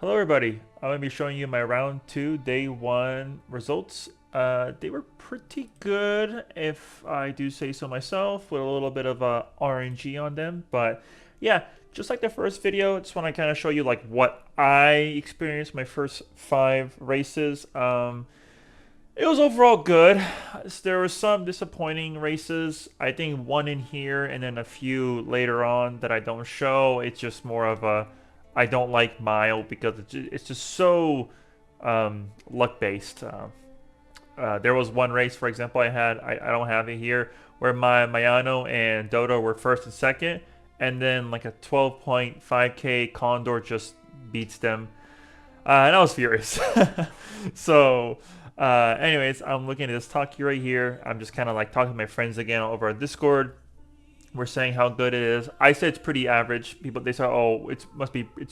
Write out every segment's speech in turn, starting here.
Hello everybody, I'm going to be showing you my round 2 day 1 results. They were pretty good if I do say so myself, with a little bit of RNG on them, but yeah, just like the first video, I just want to kind of show you like what I experienced my first 5 races. It was overall good. There were some disappointing races. I think one in here and then a few later on that I don't show. It's just more of a I don't like mile because it's just so luck based. There was one race, for example, I don't have it here where my Mayano and Dodo were first and second, and then like a 12.5k Condor just beats them, and I was furious. So, anyways, I'm looking at this talkie right here. I'm just kind of like talking to my friends again over on Discord. We're saying how good it is. I said it's pretty average. People they say, oh, it's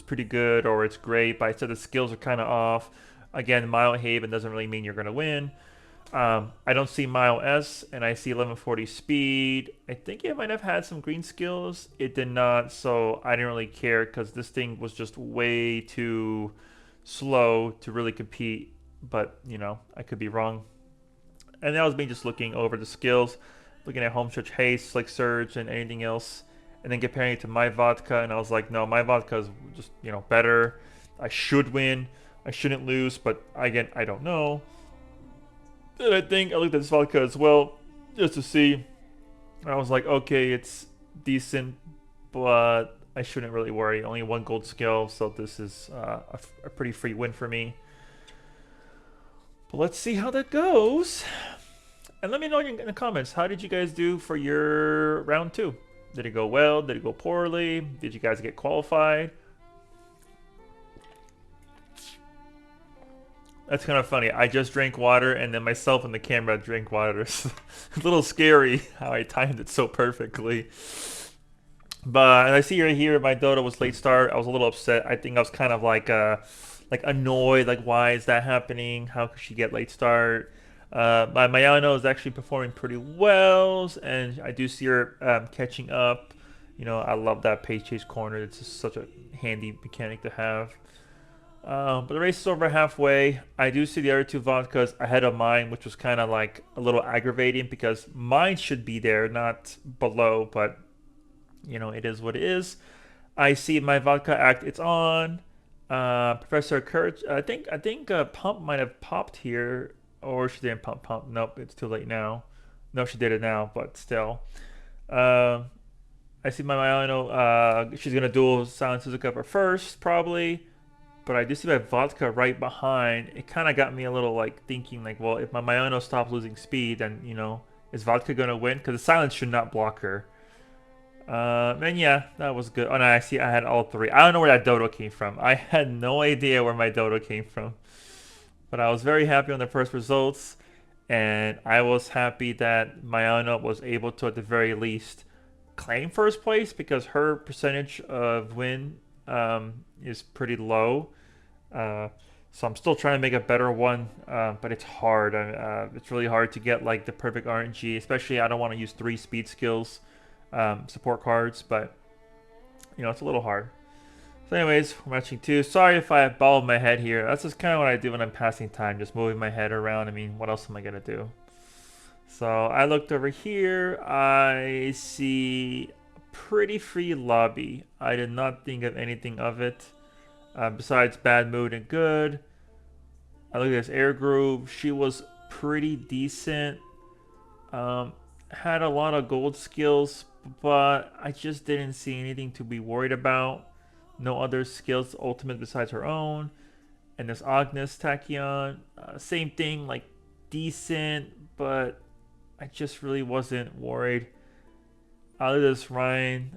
pretty good or it's great. But I said the skills are kind of off. Again, Mile Haven doesn't really mean you're gonna win. I don't see Mile S, and I see 1140 speed. I think it might have had some green skills. It did not, so I didn't really care because this thing was just way too slow to really compete. But you know, I could be wrong. And that was me just looking over the skills, looking at home stretch haste, slick surge, and anything else, and then comparing it to my vodka. And I was like, no, my vodka is just better. I should win. I shouldn't lose, but again, I don't know. And I think I looked at this vodka as well, just to see. I was like, okay, it's decent, but I shouldn't really worry. Only one gold skill, so this is a pretty free win for me. But let's see how that goes. And let me know in the comments, how did you guys do for your round 2? Did it go well? Did it go poorly? Did you guys get qualified? That's kind of funny. I just drank water and then myself and the camera drank water. It's a little scary how I timed it so perfectly. But I see right here, my Dota was late start. I was a little upset. I think I was kind of like annoyed. Like, why is that happening? How could she get late start? My Mayano is actually performing pretty well, and I do see her catching up. You know, I love that pace chase corner. It's just such a handy mechanic to have. But the race is over halfway. I do see the other two vodkas ahead of mine, which was kind of like a little aggravating because mine should be there, not below. But you know, it is what it is. I see my vodka act. It's on. Professor Courage. I think Pump might have popped here, or she didn't pump. Nope, it's too late now. No, she did it now, but still. Uh, I see my Mayano. She's gonna duel Silent Suzuka for first, probably. But I do see my vodka right behind. It kind of got me a little like thinking like, well, if my Mayano stops losing speed, then is vodka gonna win? Because the silence should not block her. And yeah, that was good. Oh no, I see I had all three. I don't know where that dodo came from. I had no idea where my dodo came from. But I was very happy on the first results. And I was happy that Mayano was able to, at the very least, claim first place because her percentage of win is pretty low. So I'm still trying to make a better one, but it's hard. It's really hard to get like the perfect RNG, especially I don't want to use 3 speed skills support cards, but it's a little hard. So anyways, we're matching 2. Sorry if I bald my head here. That's just kind of what I do when I'm passing time, just moving my head around. I mean, what else am I going to do? So I looked over here. I see a pretty free lobby. I did not think of anything of it. Besides bad mood and good. I look at this air group. She was pretty decent. Had a lot of gold skills, but I just didn't see anything to be worried about. No other skills ultimate besides her own. And this Agnes Tachyon, same thing, like decent, but I just really wasn't worried. Out of this Ryan,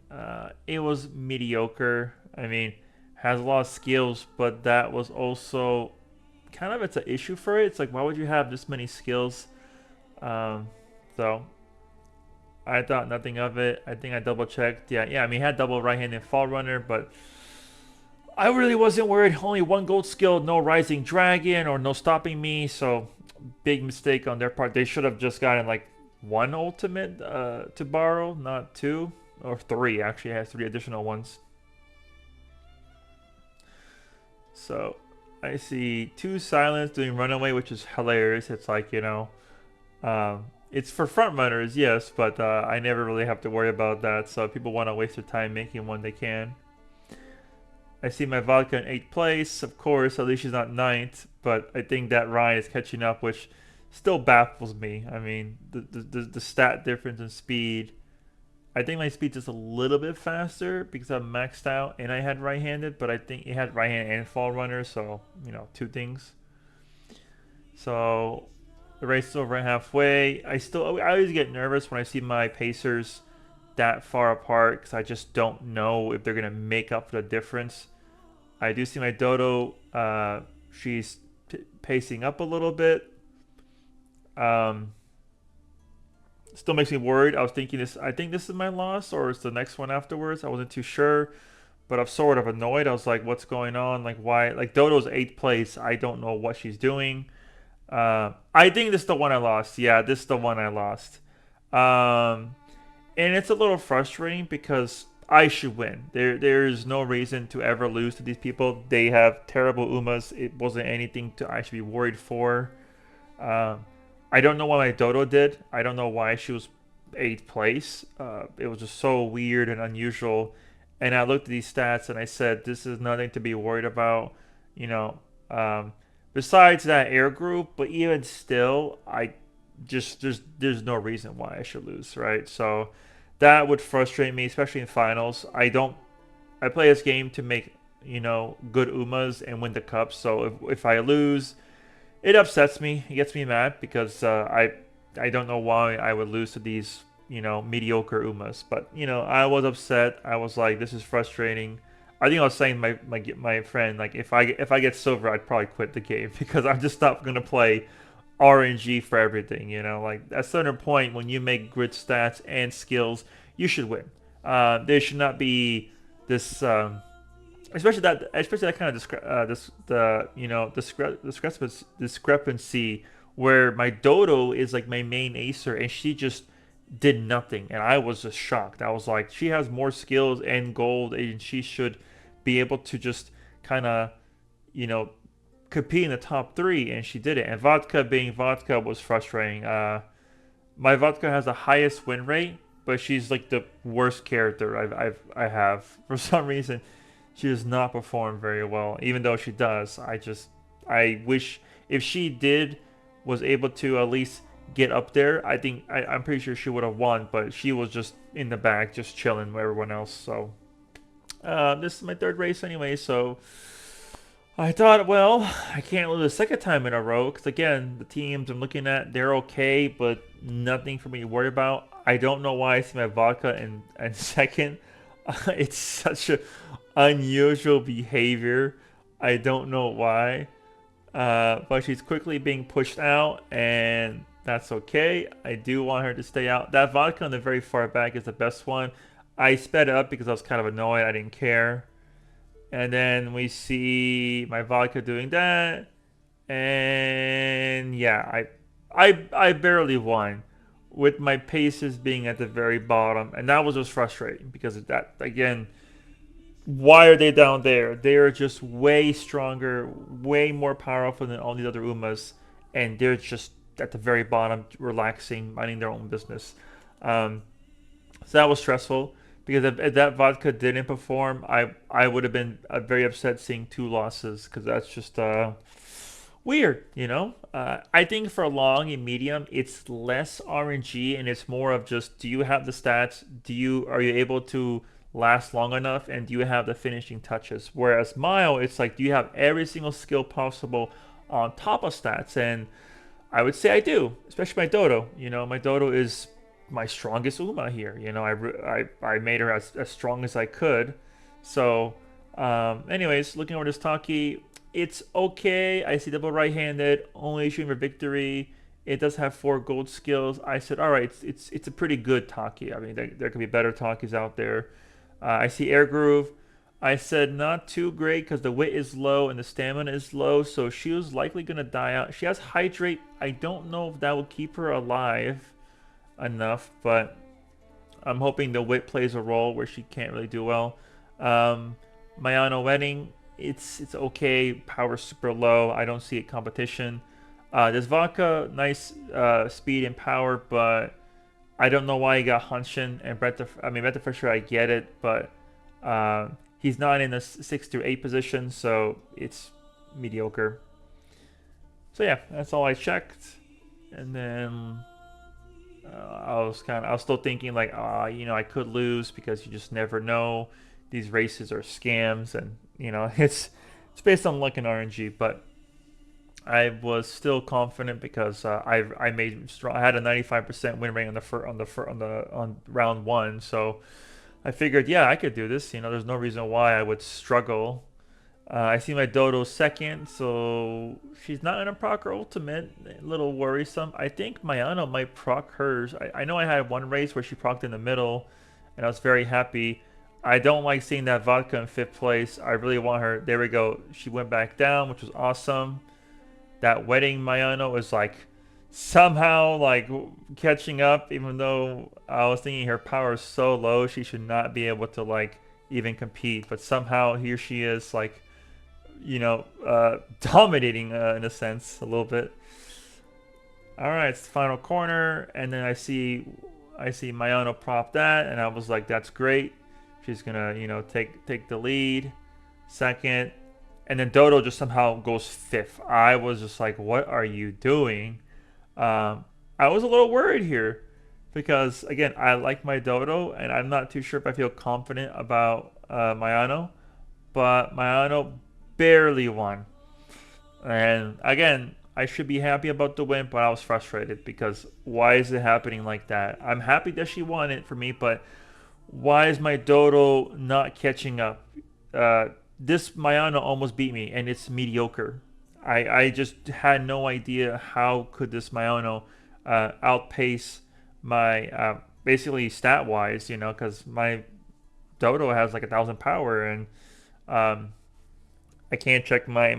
it was mediocre. I mean, has a lot of skills, but that was also kind of it's an issue for it. It's like, why would you have this many skills? So I thought nothing of it. I think I double checked. Yeah. I mean, he had double right-handed fall runner, but I really wasn't worried. Only 1 gold skill, no rising dragon or no stopping me. So big mistake on their part. They should have just gotten like 1 ultimate to borrow, not 2 or 3. Actually, it has 3 additional ones. So I see 2 silence doing runaway, which is hilarious. It's like, it's for front runners, yes, but I never really have to worry about that. So if people want to waste their time making one, they can. I see my vodka in 8th place, of course. At least she's not ninth, but I think that Ryan is catching up, which still baffles me. I mean, the stat difference in speed. I think my speed's just a little bit faster because I'm maxed out and I had right-handed, but I think he had right-hand and fall runner, so 2 things. So the race is over halfway. I always get nervous when I see my pacers that far apart because I just don't know if they're gonna make up for the difference. I do see my Dodo. She's pacing up a little bit. Still makes me worried. I was thinking this. I think this is my loss, or it's the next one afterwards. I wasn't too sure, but I'm sort of annoyed. I was like, "What's going on? Like, why? Like, Dodo's 8th place. I don't know what she's doing." I think this is the one I lost. Yeah, this is the one I lost. And it's a little frustrating because I should win. There's no reason to ever lose to these people. They have terrible Umas. It wasn't anything to actually be worried for. I don't know what my Dodo did. I don't know why she was 8th place. It was just so weird and unusual. And I looked at these stats and I said, this is nothing to be worried about. You know, besides that air group, but even still, I just there's no reason why I should lose, right? So that would frustrate me, especially in finals. I play this game to make good Umas and win the cup. So if I lose, it upsets me. It gets me mad because I don't know why I would lose to these mediocre Umas. But I was upset. I was like, this is frustrating. I think I was saying to my friend, like, if I get silver, I'd probably quit the game because I'm just not gonna play RNG for everything. Like at a certain point when you make grid stats and skills, you should win. There should not be this. Especially that kind of discrepancy where my Dodo is like my main acer and she just did nothing and I was just shocked. I was like, she has more skills and gold and she should be able to just kind of compete in the top 3 and she did it. And vodka being vodka was frustrating. My vodka has the highest win rate, but she's like the worst character I have for some reason. She does not perform very well, even though she does. I wish if she was able to at least get up there. I'm pretty sure she would have won, but she was just in the back, just chilling with everyone else. So this is my 3rd race anyway. So I thought, well, I can't lose a second time in a row because again, the teams I'm looking at, they're okay, but nothing for me to worry about. I don't know why I see my vodka in second. It's such a unusual behavior. I don't know why. But she's quickly being pushed out, and that's okay. I do want her to stay out. That vodka on the very far back is the best one. I sped it up because I was kind of annoyed. I didn't care. And then we see my vodka doing that. And yeah, I barely won with my paces being at the very bottom. And that was just frustrating because of that. Again, why are they down there? They are just way stronger, way more powerful than all these other Umas. And they're just at the very bottom, relaxing, minding their own business. So that was stressful. Because if that vodka didn't perform, I would have been very upset seeing 2 losses. Because that's just weird, I think for long and medium, it's less RNG and it's more of just, do you have the stats? Are you able to last long enough? And do you have the finishing touches? Whereas mile, it's like, do you have every single skill possible on top of stats? And I would say I do, especially my Dodo. My Dodo is my strongest Uma here. I made her as strong as I could. So, anyways, looking over this Taki, it's okay. I see double right-handed, only shooting for victory. It does have 4 gold skills. I said, all right, it's a pretty good Taki. I mean, there could be better Takis out there. I see air groove. I said not too great because the wit is low and the stamina is low, so she was likely gonna die out. She has hydrate. I don't know if that will keep her alive enough, but I'm hoping the wit plays a role where she can't really do well. Mayano wedding, it's okay. Power super low. I don't see it competition. This vodka, nice speed and power, but I don't know why he got Hunshin and Brett. I mean, Brett for sure, I get it, but he's not in the 6 to 8 position, so it's mediocre. So yeah, that's all I checked, and then I was still thinking like, I could lose because you just never know. These races are scams, and it's based on luck and RNG, but I was still confident because I made strong. I had a 95% win rate on round one, so I figured, yeah, I could do this. There's no reason why I would struggle. I see my Dodo second, so she's not gonna proc her ultimate. A little worrisome. I think Mayano might proc hers. I know I had one race where she procced in the middle, and I was very happy. I don't like seeing that vodka in 5th place. I really want her. There we go. She went back down, which was awesome. That wedding Mayano is like somehow like catching up, even though I was thinking her power is so low, she should not be able to like even compete. But somehow here she is like dominating in a sense a little bit. All right, it's the final corner, and then I see Mayano prop that, and I was like, that's great. She's gonna take the lead. Second, and then Dodo just somehow goes 5th. I was just like, what are you doing? I was a little worried here because again, I like my Dodo, and I'm not too sure if I feel confident about Mayano, but Mayano barely won. And again, I should be happy about the win, but I was frustrated because why is it happening like that? I'm happy that she won it for me, but why is my Dodo not catching up? This Mayano almost beat me, and it's mediocre. I just had no idea how could this Mayano outpace my basically stat wise, because my Dodo has like 1,000 power, and I can't check my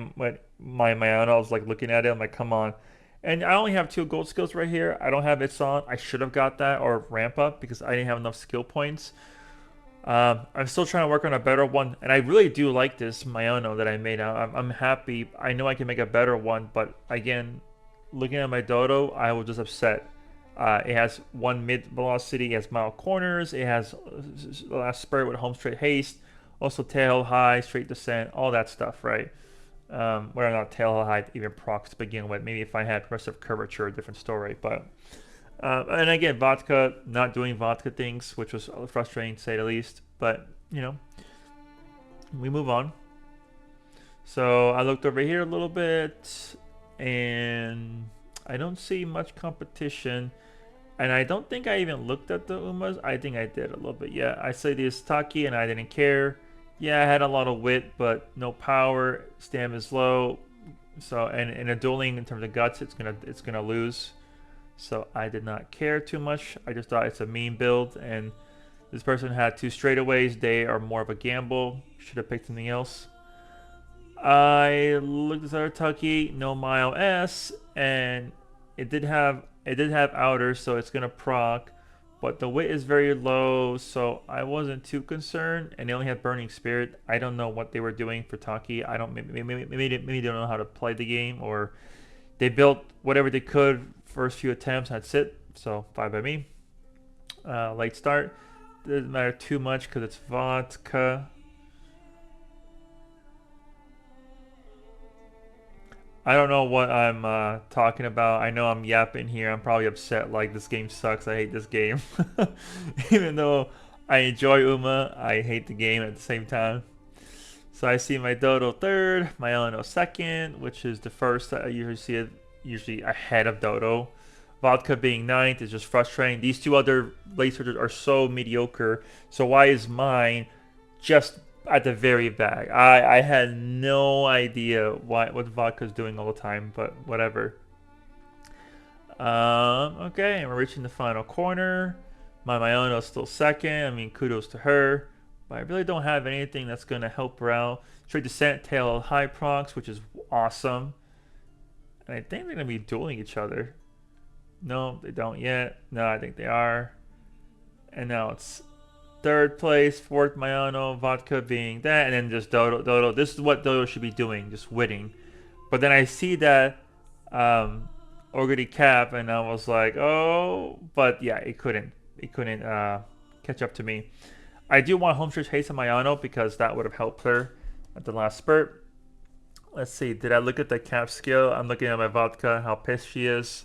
Mayano. I was like looking at it. I'm like, come on. And I only have 2 gold skills right here. I don't have It's On. I should have got that or ramp up because I didn't have enough skill points. I'm still trying to work on a better one, and I really do like this Mayano that I made. I'm happy. I know I can make a better one, but again, looking at my Dodo, I was just upset. It has 1 mid velocity, it has mild corners, it has last spurt with home straight haste, also tail high, straight descent, all that stuff, right? Whether or not tail high even procs to begin with. Maybe if I had progressive curvature, a different story, but. And again, vodka not doing vodka things, which was frustrating to say the least. But we move on. So I looked over here a little bit, and I don't see much competition. And I don't think I even looked at the Umas. I think I did a little bit. Yeah, I said this Taki, and I didn't care. Yeah, I had a lot of wit, but no power. Stam is low. So and in a dueling in terms of guts, it's gonna lose. So I did not care too much. I just thought it's a meme build, and this person had 2 straightaways. They are more of a gamble. Should have picked something else. I looked at this other Tucky, no Mile S, and it did have outer, so it's gonna proc, but the wit is very low, so I wasn't too concerned. And they only had Burning Spirit. I don't know what they were doing for Taki. I don't maybe they don't know how to play the game, or they built whatever they could first few attempts. That's it. So 5 by me. Late start. Doesn't matter too much because it's vodka. I don't know what I'm talking about. I know I'm yapping here. I'm probably upset like this game sucks. I hate this game. Even though I enjoy Uma, I hate the game at the same time. So I see my Dodo 3rd, my Eleanor 2nd, which is the first that I usually see it usually ahead of Dodo. Vodka being 9th is just frustrating. These 2 other late starters are so mediocre. So why is mine just at the very back? I had no idea what Vodka's doing all the time, but whatever. Okay, and we're reaching the final corner. My Iono's still 2nd. I mean, kudos to her. But I really don't have anything that's going to help her out. Straight descent, tail high procs, which is awesome. And I think they're going to be dueling each other. No, they don't yet. No, I think they are. And now it's third place, fourth Mayano, vodka being that, and then just Dodo. Dodo. This is what Dodo should be doing, just winning. But then I see that Ogre cap, and I was like, oh, but yeah, it couldn't. It couldn't catch up to me. I do want Homestretch Haste on Mayano because that would have helped her at the last spurt. Let's see. Did I look at the cap skill? I'm looking at my vodka, how pissed she is.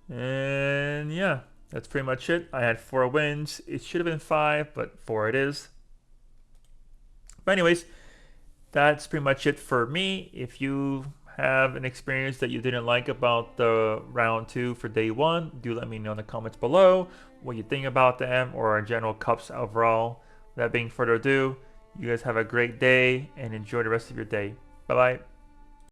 And yeah, that's pretty much it. I had 4 wins. It should have been 5, but 4 it is. But anyways, that's pretty much it for me. If you have an experience that you didn't like about the round 2 for day 1, do let me know in the comments below what you think about them or general cups overall. That being further ado, you guys have a great day and enjoy the rest of your day. Bye bye.